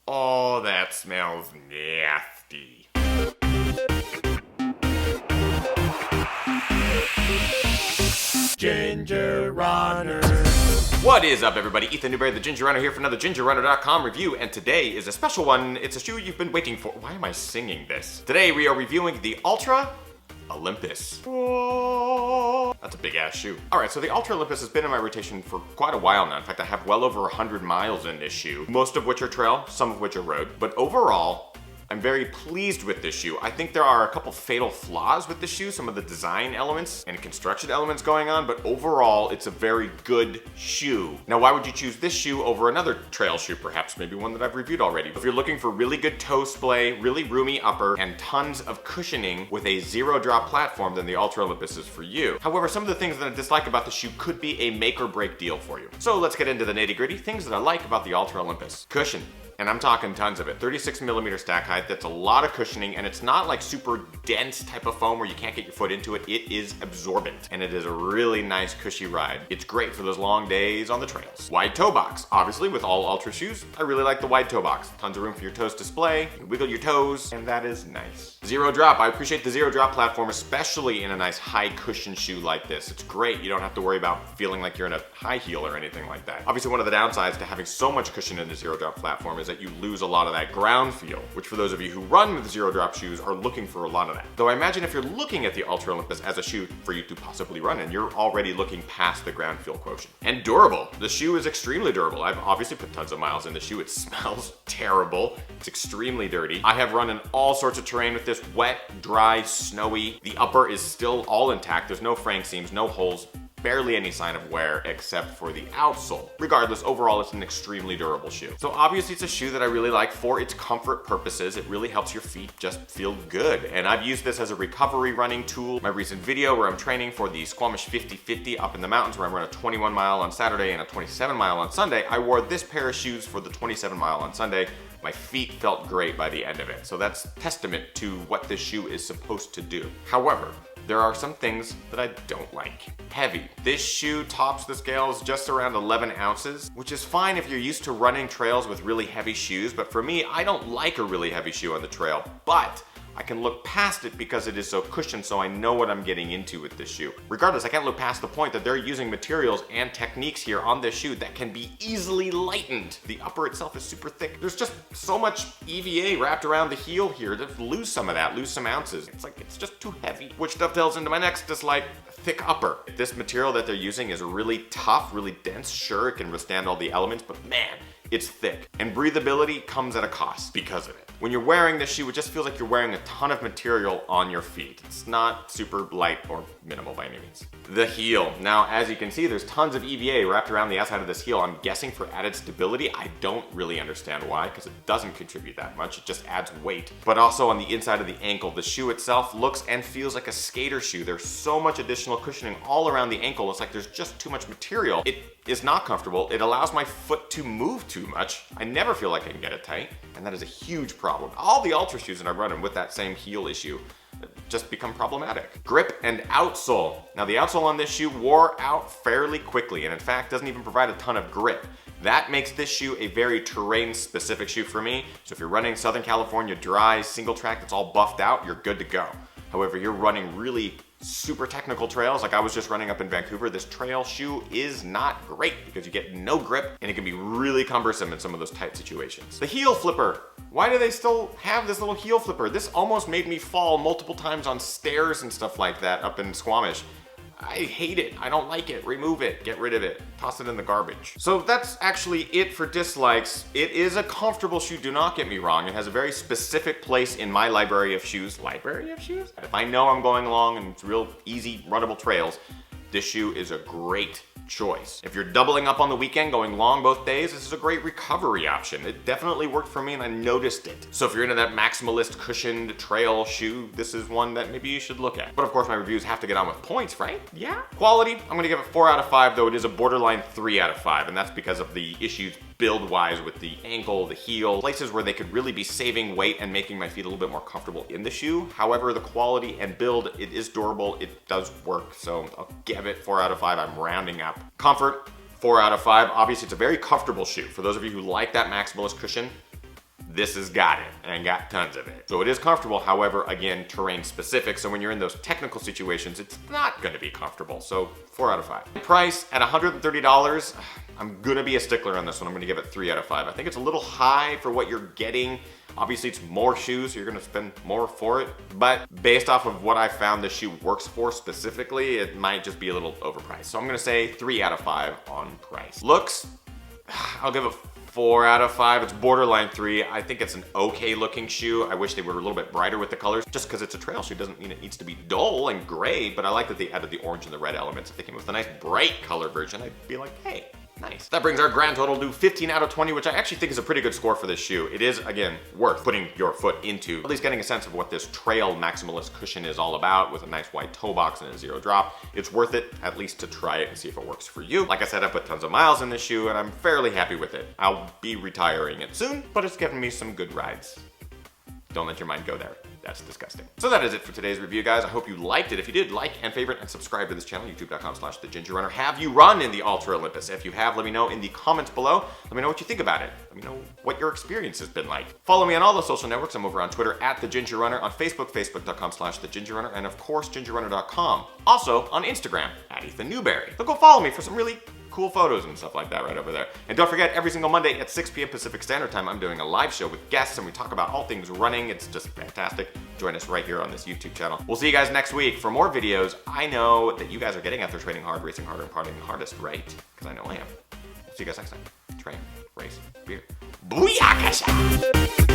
Oh, that smells nasty. Ginger Runner. What is up, everybody? Ethan Newberry, the Ginger Runner, here for another GingerRunner.com review, and today is a special one. It's a shoe you've been waiting for. Why am I singing this? Today we are reviewing the ALTRA Olympus. That's a big ass shoe. Alright, so the ALTRA Olympus has been in my rotation for quite a while now. In fact, I have well over 100 miles in this shoe, most of which are trail, some of which are road. But overall, I'm very pleased with this shoe. I think there are a couple fatal flaws with this shoe, some of the design elements and construction elements going on, but overall, it's a very good shoe. Now, why would you choose this shoe over another trail shoe, perhaps maybe one that I've reviewed already? If you're looking for really good toe splay, really roomy upper, and tons of cushioning with a zero drop platform, then the ALTRA Olympus is for you. However, some of the things that I dislike about the shoe could be a make or break deal for you. So let's get into the nitty gritty. Things that I like about the ALTRA Olympus. Cushion. And I'm talking tons of it. 36mm stack height, that's a lot of cushioning, and it's not like super dense type of foam where you can't get your foot into it. It is absorbent, and it is a really nice cushy ride. It's great for those long days on the trails. Wide toe box. Obviously, with all ALTRA shoes, I really like the wide toe box. Tons of room for your toes to splay, you wiggle your toes, and that is nice. Zero drop. I appreciate the zero drop platform, especially in a nice high cushion shoe like this. It's great. You don't have to worry about feeling like you're in a high heel or anything like that. Obviously, one of the downsides to having so much cushion in the zero drop platform is that you lose a lot of that ground feel, which for those of you who run with zero drop shoes are looking for a lot of that. Though I imagine if you're looking at the ALTRA Olympus as a shoe for you to possibly run in, you're already looking past the ground feel quotient. And durable. The shoe is extremely durable. I've obviously put tons of miles in the shoe. It smells terrible. It's extremely dirty. I have run in all sorts of terrain with this: wet, dry, snowy. The upper is still all intact. There's no fraying seams, no holes, barely any sign of wear except for the outsole. Regardless, overall it's an extremely durable shoe. So obviously it's a shoe that I really like for its comfort purposes. It really helps your feet just feel good. And I've used this as a recovery running tool. My recent video where I'm training for the Squamish 50-50 up in the mountains, where I run a 21 mile on Saturday and a 27 mile on Sunday, I wore this pair of shoes for the 27 mile on Sunday. My feet felt great by the end of it. So that's testament to what this shoe is supposed to do. However, there are some things that I don't like. Heavy. This shoe tops the scales just around 11 ounces, which is fine if you're used to running trails with really heavy shoes, but for me, I don't like a really heavy shoe on the trail, but I can look past it because it is so cushioned, so I know what I'm getting into with this shoe. Regardless, I can't look past the point that they're using materials and techniques here on this shoe that can be easily lightened. The upper itself is super thick. There's just so much EVA wrapped around the heel here to lose some of that, lose some ounces. It's like, it's just too heavy. Which dovetails into my next dislike: thick upper. This material that they're using is really tough, really dense. Sure, it can withstand all the elements, but man, it's thick. And breathability comes at a cost because of it. When you're wearing this shoe, it just feels like you're wearing a ton of material on your feet. It's not super light or minimal by any means. The heel. Now, as you can see, there's tons of EVA wrapped around the outside of this heel. I'm guessing for added stability. I don't really understand why, because it doesn't contribute that much. It just adds weight. But also on the inside of the ankle, the shoe itself looks and feels like a skater shoe. There's so much additional cushioning all around the ankle. It's like there's just too much material. It is not comfortable. It allows my foot to move too much. I never feel like I can get it tight, and that is a huge problem. All the ALTRA shoes that I'm running with that same heel issue just become problematic. Grip and outsole. Now, the outsole on this shoe wore out fairly quickly, and in fact doesn't even provide a ton of grip. That makes this shoe a very terrain specific shoe for me. So if you're running Southern California dry, single track that's all buffed out, you're good to go. However, you're running really super technical trails, like I was just running up in Vancouver, this trail shoe is not great because you get no grip and it can be really cumbersome in some of those tight situations. The heel flipper. Why do they still have this little heel flipper? This almost made me fall multiple times on stairs and stuff like that up in Squamish. I hate it. I don't like it. Remove it. Get rid of it. Toss it in the garbage. So that's actually it for dislikes. It is a comfortable shoe, do not get me wrong. It has a very specific place in my library of shoes. Library of shoes? If I know I'm going along and it's real easy runnable trails, this shoe is a great choice. If you're doubling up on the weekend, going long both days, this is a great recovery option. It definitely worked for me and I noticed it. So if you're into that maximalist cushioned trail shoe, this is one that maybe you should look at. But of course my reviews have to get on with points, right? Yeah. Quality, I'm gonna give it 4 out of 5, though it is a borderline 3 out of 5, and that's because of the issues build-wise with the ankle, the heel, places where they could really be saving weight and making my feet a little bit more comfortable in the shoe. However, the quality and build, it is durable, it does work, so I'll give it 4 out of 5, I'm rounding up. Comfort, 4 out of 5. Obviously, it's a very comfortable shoe. For those of you who like that maximalist cushion, this has got it, and got tons of it. So it is comfortable, however, again, terrain specific, so when you're in those technical situations, it's not gonna be comfortable, so 4 out of 5. Price at $130, I'm gonna be a stickler on this one. I'm gonna give it 3 out of 5. I think it's a little high for what you're getting. Obviously it's more shoes, so you're gonna spend more for it, but based off of what I found this shoe works for specifically, it might just be a little overpriced. So I'm gonna say 3 out of 5 on price. Looks, I'll give it 4 out of 5. It's borderline 3. I think it's an okay looking shoe. I wish they were a little bit brighter with the colors. Just because it's a trail shoe doesn't mean it needs to be dull and gray, but I like that they added the orange and the red elements. If they came with a nice bright color version, I'd be like, hey, nice. That brings our grand total to 15 out of 20, which I actually think is a pretty good score for this shoe. It is, again, worth putting your foot into, at least getting a sense of what this trail maximalist cushion is all about with a nice wide toe box and a 0 drop. It's worth it, at least to try it and see if it works for you. Like I said, I put tons of miles in this shoe and I'm fairly happy with it. I'll be retiring it soon, but it's given me some good rides. Don't let your mind go there. That's disgusting. So that is it for today's review, guys. I hope you liked it. If you did, like and favorite and subscribe to this channel, youtube.com/thegingerrunner. Have you run in the Ultra Olympus? If you have, let me know in the comments below. Let me know what you think about it. Let me know what your experience has been like. Follow me on all the social networks. I'm over on Twitter @thegingerrunner, on Facebook, facebook.com/thegingerrunner, and of course, gingerrunner.com. Also on Instagram @EthanNewberry. So go follow me for some really cool photos and stuff like that right over there. And don't forget, every single Monday at 6 p.m. Pacific Standard Time, I'm doing a live show with guests and we talk about all things running. It's just fantastic. Join us right here on this YouTube channel. We'll see you guys next week for more videos. I know that you guys are getting out there training hard, racing harder, and partying the hardest, right? Because I know I am. See you guys next time. Train, race, beer. Booyakasha!